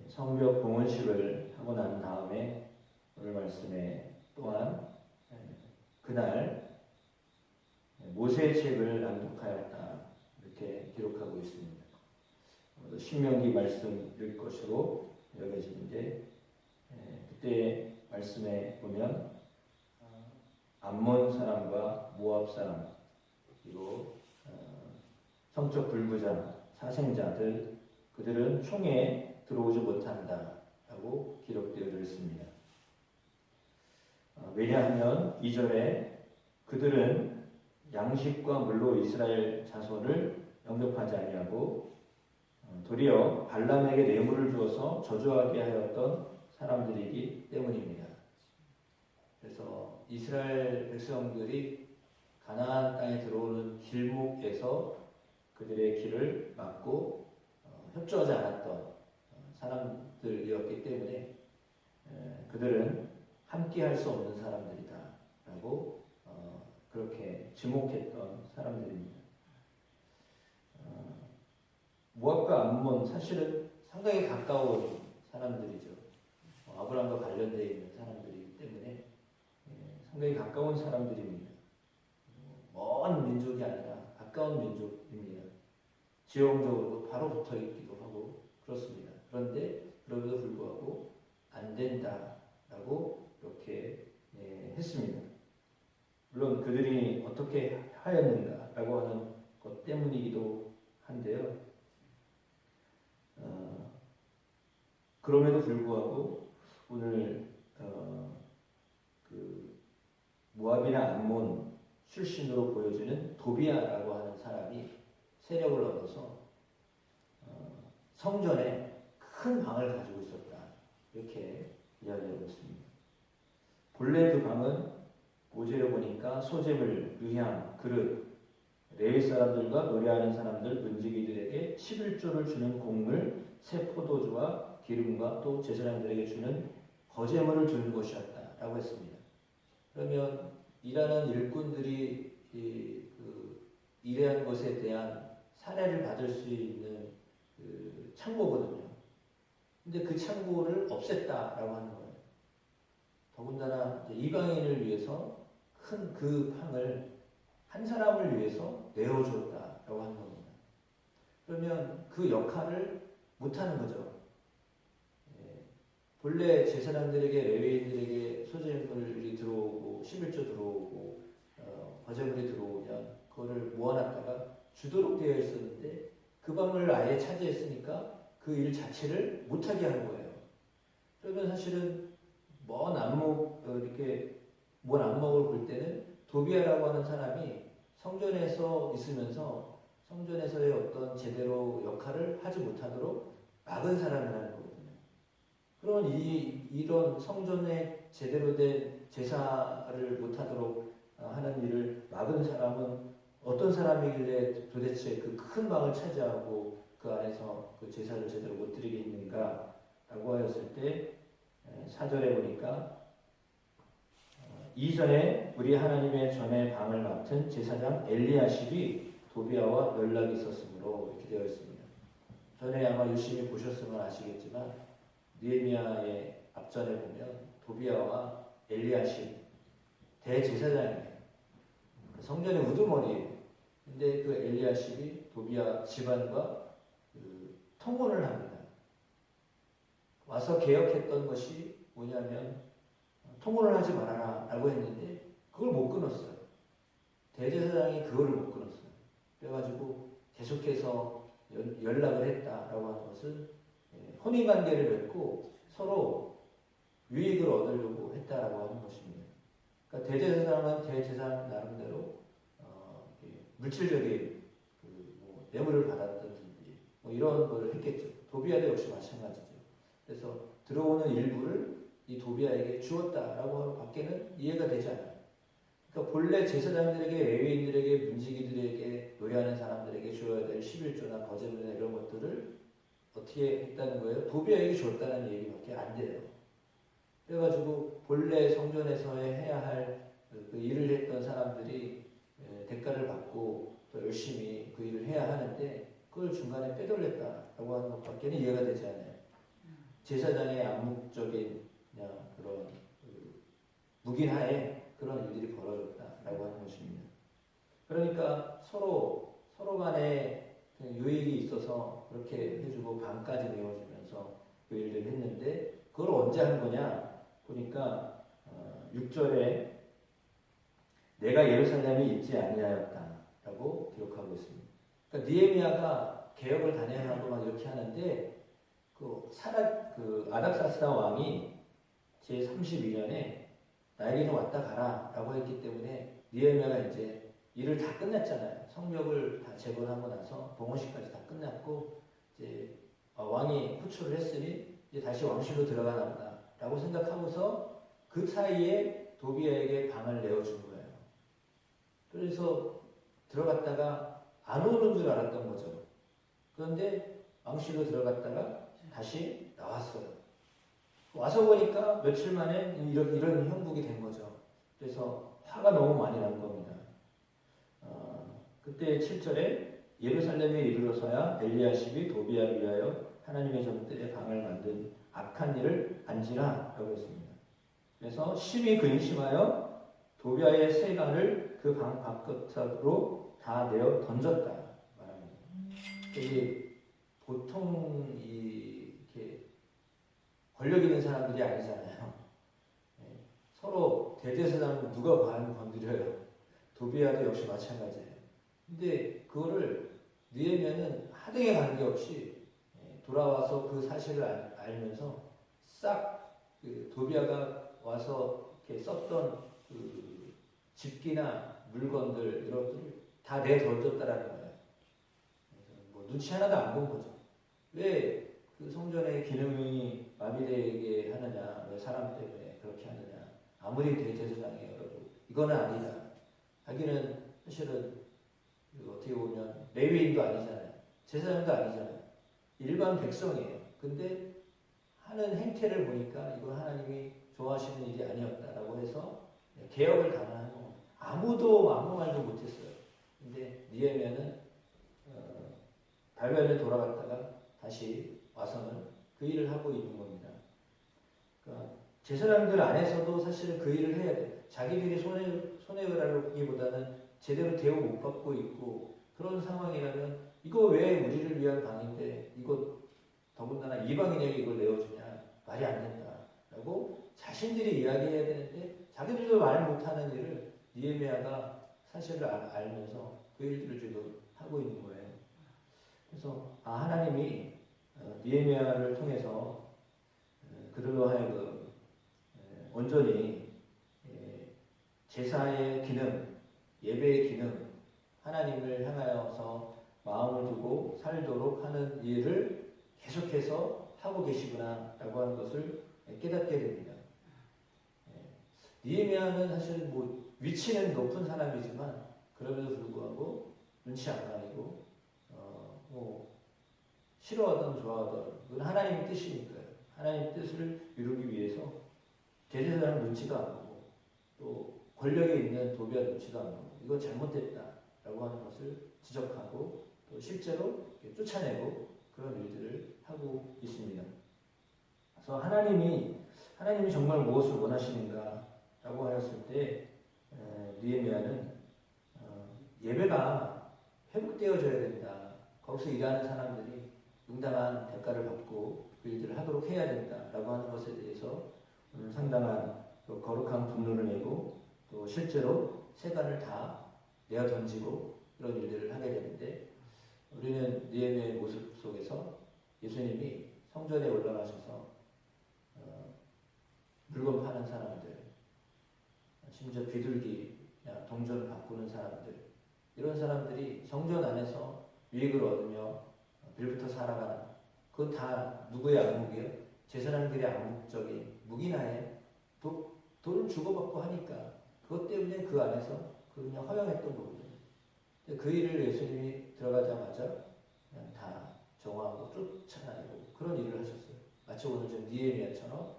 성벽 봉헌식을 하고 난 다음에 오늘 말씀에 또한 그날 모세의 책을 낭독하였다 이렇게 기록하고 있습니다. 신명기 말씀 읽을 것으로 여겨지는데 그때 말씀에 보면 암몬 사람과 모압 사람 그리고 성적 불구자 사생자들 그들은 총에 들어오지 못한다라고 기록되어 있습니다. 왜냐하면 2절에 그들은 양식과 물로 이스라엘 자손을 영접하지 아니하고 도리어 발람에게 뇌물을 주어서 저주하게 하였던 사람들이기 때문입니다. 그래서 이스라엘 백성들이 가나안 땅에 들어오는 길목에서 그들의 길을 막고 협조하지 않았던 사람들이었기 때문에 그들은 함께 할 수 없는 사람들이다 라고 그렇게 지목했던 사람들입니다. 모압과 암몬 사실은 상당히 가까운 사람들이죠. 아브라함과 관련되어 있는 사람들이기 때문에 상당히 가까운 사람들입니다. 먼 민족이 아니라 가까운 민족입니다. 지형적으로도 바로 붙어 있기도 하고 그렇습니다. 그런데 그럼에도 불구하고 안 된다라고 이렇게 했습니다. 물론 그들이 어떻게 하였는가라고 하는 것 때문이기도 한데요. 그럼에도 불구하고 오늘 그 모압이나 암몬 출신으로 보여지는 도비아라고 하는 사람이 세력을 얻어서 성전에 큰 방을 가지고 있었다 이렇게 이야기하고 있습니다. 본래 그 방은 모세를 보니까 소재물, 유향, 그릇, 레위 사람들과 노래하는 사람들, 문지기들에게 11조를 주는 곡물, 새 포도주와 기름과 또 제사장들에게 주는 거제물을 주는 곳이었다라고 했습니다. 그러면 일하는 일꾼들이 일한 것에 대한 사례를 받을 수 있는 그 창고거든요. 근데 그 창고를 없앴다라고 하는 거예요. 더군다나 이방인을 위해서 큰 그 방을 한 사람을 위해서 내어줬다라고 하는 겁니다. 그러면 그 역할을 못하는 거죠. 본래 제사장들에게 레위인들에게 소재물이 들어오고 11조 들어오고 거제물이 들어오면 그거를 모아놨다가 주도록 되어 있었는데 그 방을 아예 차지했으니까 그 일 자체를 못하게 한 거예요. 그러면 사실은 먼 안목을 볼 때는 도비아라고 하는 사람이 성전에서 있으면서 성전에서의 어떤 제대로 역할을 하지 못하도록 막은 사람이라는 거거든요. 그러면 이런 성전에 제대로 된 제사를 못하도록 하는 일을 막은 사람은 어떤 사람이길래 도대체 그 큰 방을 차지하고 그 안에서 그 제사를 제대로 못 드리게 있는가 라고 하였을 때 4절에 보니까 이전에 우리 하나님의 전에 방을 맡은 제사장 엘리야십이 도비아와 연락이 있었으므로 이렇게 되어 있습니다. 전에 아마 유심히 보셨으면 아시겠지만 느헤미야의 앞전에 보면 도비아와 엘리야십 대제사장이에요. 성전의 우두머리예요. 근데 그 엘리야십이 도비아 집안과 통혼을 합니다. 와서 개혁했던 것이 뭐냐면 통혼을 하지 말아라 라고 했는데 그걸 못 끊었어요. 대제사장이 그거를 못 끊었어요. 그래가지고 계속해서 연락을 했다라고 하는 것은 혼인관계를 맺고 서로 유익을 얻으려고 했다라고 하는 것입니다. 그러니까 대제사장은 대제사장 나름대로 물질적인 뇌물을 받았든지 이런 걸 했겠죠. 도비아도 역시 마찬가지죠. 그래서 들어오는 일부를 이 도비아에게 주었다라고 하는 밖에는 이해가 되지 않아요. 그러니까 본래 제사장들에게, 레위인들에게, 문지기들에게, 노래하는 사람들에게 줘야 될 11조나 거제물이나 이런 것들을 어떻게 했다는 거예요? 도비아에게 줬다는 얘기밖에 안 돼요. 그래가지고 본래 성전에서 해야 할 그 일을 했던 사람들이 대가를 받고 또 열심히 그 일을 해야 하는데 그걸 중간에 빼돌렸다라고 하는 것밖에는 이해가 되지 않아요. 제사장의 암묵적인 그냥 그런 묵인하에 그런 일들이 벌어졌다라고 하는 것입니다. 그러니까 서로 간에 유익이 있어서 그렇게 해주고 밤까지 메워주면서 그 일들을 했는데 그걸 언제 한 거냐 보니까 6절에 내가 예루살렘에 있지 아니하였다라고 기록하고 있습니다. 그러니까 느헤미야가 개혁을 단행하고 막 이렇게 하는데 그 아닥사스다 왕이 제 32년에 나에게 좀 왔다 가라라고 했기 때문에 느헤미야가 이제 일을 다 끝냈잖아요. 성벽을 다 재건하고 나서 봉헌식까지 다 끝났고 이제 왕이 후출을 했으니 이제 다시 왕실로 들어가나 보다라고 생각하고서 그 사이에 도비아에게 방을 내어준 거예요. 그래서 들어갔다가 안 오는 줄 알았던 거죠. 그런데 왕실로 들어갔다가 다시 나왔어요. 와서 보니까 며칠 만에 이런 형국이 된 거죠. 그래서 화가 너무 많이 난 겁니다. 그때 7절에 예루살렘에 이르러서야 엘리야십이 도비아를 위하여 하나님의 전대에 방을 만든 악한 일을 안지라 라고 했습니다. 그래서 심히 근심하여 도비아의 세간을 그 방 바깥으로 다 내어 던졌다 말합니다. 이게 보통 이렇게 권력 있는 사람들이 아니잖아요. 서로 대제사장은 누가 과연 건드려요. 도비아도 역시 마찬가지예요. 근데 그거를 느헤미야는 하등에 관계없이 돌아와서 그 사실을 알면서 싹 그 도비아가 와서 이렇게 썼던 그 집기나 물건들 이런 것들을 다 내던졌다라는 거예요. 뭐 눈치 하나도 안 본 거죠. 왜 그 성전의 기능이 마비되게 하느냐, 왜 사람 때문에 그렇게 하느냐. 아무리 대제사장이어도 이거는 아니다. 자기는 사실은 어떻게 보면 레위인도 아니잖아요. 제사장도 아니잖아요. 일반 백성이에요. 근데 하는 행태를 보니까 이건 하나님이 좋아하시는 일이 아니었다라고 해서 개혁을 당하는 거. 아무도 아무 말도 못했어요. 근데 느헤미야는 발발에 돌아갔다가 다시 와서는 그 일을 하고 있는 겁니다. 그러니까 제사장들 안에서도 사실 그 일을 해야 돼요. 자기들이 손해라기보다는 제대로 대우 못 받고 있고 그런 상황이라면 이거 왜 우리를 위한 방인데 이거 더군다나 이방인에게 이걸 내어주냐 말이 안 된다라고 자신들이 이야기해야 되는데 자기들도 말 못하는 일을 느헤미야가 사실을 알면서 그 일들을 지금 하고 있는 거예요. 그래서 하나님이 느헤미야를 통해서 그들로 하여금 온전히 제사의 기능, 예배의 기능, 하나님을 향하여서 마음을 두고 살도록 하는 일을 계속해서 하고 계시구나라고 하는 것을 깨닫게 됩니다. 느헤미야는 사실 뭐 위치는 높은 사람이지만 그럼에도 불구하고 눈치 안 가리고 뭐 싫어하든 좋아하든 그건 하나님의 뜻이니까요. 하나님의 뜻을 이루기 위해서 대제사장 눈치도 안 보고 또 권력에 있는 도비아 눈치도 안 보고 이건 잘못됐다라고 하는 것을 지적하고 또 실제로 쫓아내고 그런 일들을 하고 있습니다. 그래서 하나님이 정말 무엇을 원하시는가라고 하였을 때 느헤미야는 예배가 회복되어져야 된다. 거기서 일하는 사람들이 응당한 대가를 받고 그 일들을 하도록 해야 된다라고 하는 것에 대해서 상당한 거룩한 분노를 내고 또 실제로 세간을 다 내어 던지고 그런 일들을 하게 되는데 우리는 느헤미야의 모습 속에서 예수님이 성전에 올라가셔서 물건 파는 사람들, 심지어 비둘기나 동전 바꾸는 사람들 이런 사람들이 성전 안에서 유익을 얻으며 빌부터 살아가는 그건 다 누구의 안목이에요? 제사장들의 안목적인 묵인하에 돈을 주고받고 하니까 그것 때문에 그 안에서 그냥 허용했던 거거든요. 그 일을 예수님이 들어가자마자 그냥 다 정화하고 쫓아내고 그런 일을 하셨어요. 마치 오늘 좀 느헤미야처럼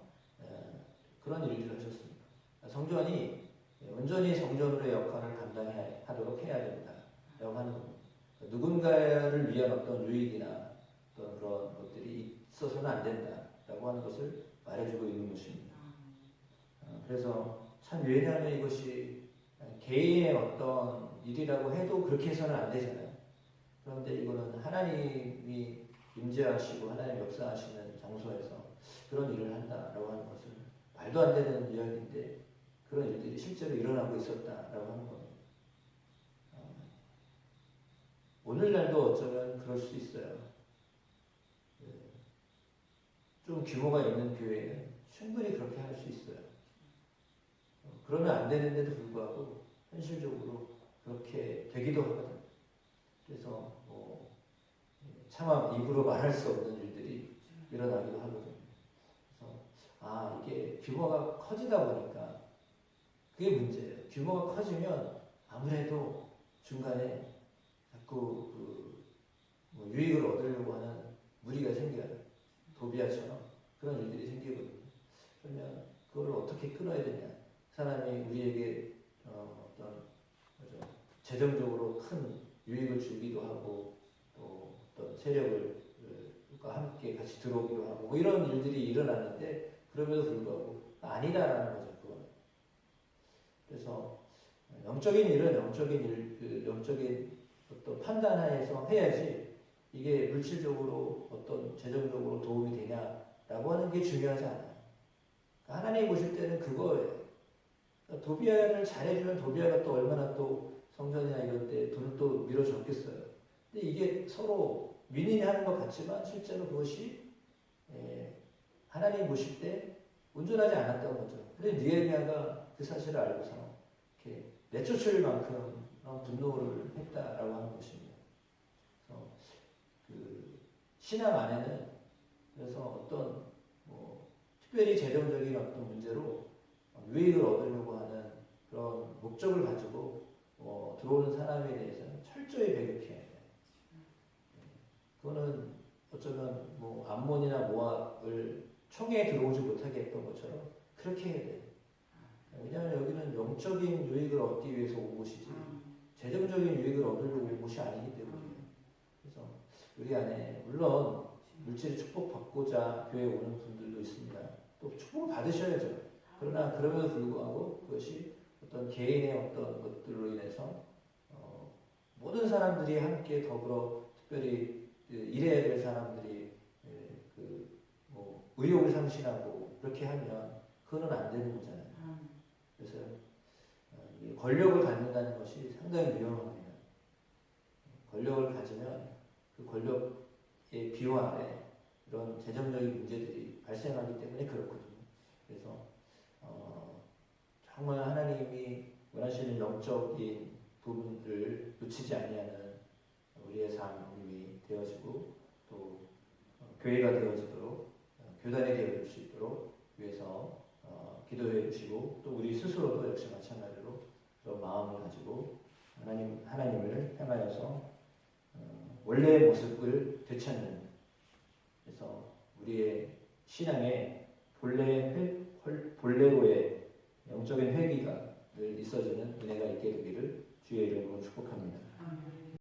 그런 일들을 하셨습니다. 성전이 온전히 성전으로의 역할을 감당하도록 해야 된다라고 하는 겁니다. 누군가를 위한 어떤 유익이나 어떤 그런 것들이 있어서는 안 된다라고 라고 하는 것을 말해주고 있는 것입니다. 그래서 참 왜냐하면 이것이 개인의 어떤 일이라고 해도 그렇게 해서는 안 되잖아요. 그런데 이거는 하나님이 임재하시고 하나님 역사하시는 장소에서 그런 일을 한다라고 하는 것은 말도 안 되는 이야기인데 그런 일들이 실제로 일어나고 있었다라고 하는 겁니다. 오늘날도 어쩌면 그럴 수 있어요. 좀 규모가 있는 교회는 충분히 그렇게 할 수 있어요. 그러면 안 되는데도 불구하고 현실적으로 그렇게 되기도 하거든요. 그래서 차마 입으로 말할 수 없는 일들이 일어나기도 하거든요. 그래서 이게 규모가 커지다 보니까 그게 문제예요. 규모가 커지면 아무래도 중간에 자꾸 유익을 얻으려고 하는 무리가 생겨요. 도비아처럼 그런 일들이 생기거든요. 그러면 그걸 어떻게 끊어야 되냐? 사람이 우리에게 어떤 재정적으로 큰 유익을 주기도 하고 또 어떤 세력을 함께 같이 들어오기도 하고 뭐 이런 일들이 일어나는데 그럼에도 불구하고 아니다라는 거죠. 그건. 그래서 영적인 일은 영적인 일, 영적인 어떤 판단하에서 해야지 이게 물질적으로 어떤 재정적으로 도움이 되냐라고 하는 게 중요하지 않아요. 그러니까 하나님 보실 때는 그거예요. 그러니까 도비아를 잘해주면 도비아가 또 얼마나 또 성전이나 이런 데 돈을 또 밀어줬겠어요. 근데 이게 서로 윈윈이 하는 것 같지만 실제로 그것이 하나님 보실 때 온전하지 않았던 거죠. 근데 느헤미야가 그 사실을 알고서 이렇게 내쫓을 만큼 분노를 했다라고 하는 것입니다. 그래서 그 신앙 안에는 그래서 어떤 특별히 재정적인 어떤 문제로 유익을 얻으려고 하는 그런 목적을 가지고 들어오는 사람에 대해서는 철저히 배격해야 돼요. 그거는 어쩌면 암몬이나 모압을 총에 들어오지 못하게 했던 것처럼 그렇게 해야 돼요. 왜냐하면 여기는 영적인 유익을 얻기 위해서 온 곳이지 재정적인 유익을 얻으려고 온 곳이 아니기 때문이에요. 그래서 우리 안에 물론 물질의 축복받고자 교회에 오는 분들도 있습니다. 또 축복을 받으셔야죠. 그러나 그럼에도 불구하고 그것이 어떤 개인의 어떤 것들로 인해서 모든 사람들이 함께 더불어 특별히 일해야 될 사람들이 의욕을 상실하고 그렇게 하면 그거는 안 되는 거잖아요. 그래서 권력을 갖는다는 것이 상당히 위험합니다. 권력을 가지면 그 권력의 비화 아래 이런 재정적인 문제들이 발생하기 때문에 그렇거든요. 그래서 정말 하나님이 원하시는 영적인 부분들을 놓치지 아니하는 우리의 삶이 되어지고 또 교회가 되어지도록 교단이 되어질 수 있도록 위해서 기도해 주시고 또 우리 스스로도 역시 마찬가지로 그런 마음을 가지고 하나님을 향하여서 원래의 모습을 되찾는 그래서 우리의 신앙의 본래로의 영적인 회귀가 늘 있어지는 은혜가 있게 되기를 주의 이름으로 축복합니다.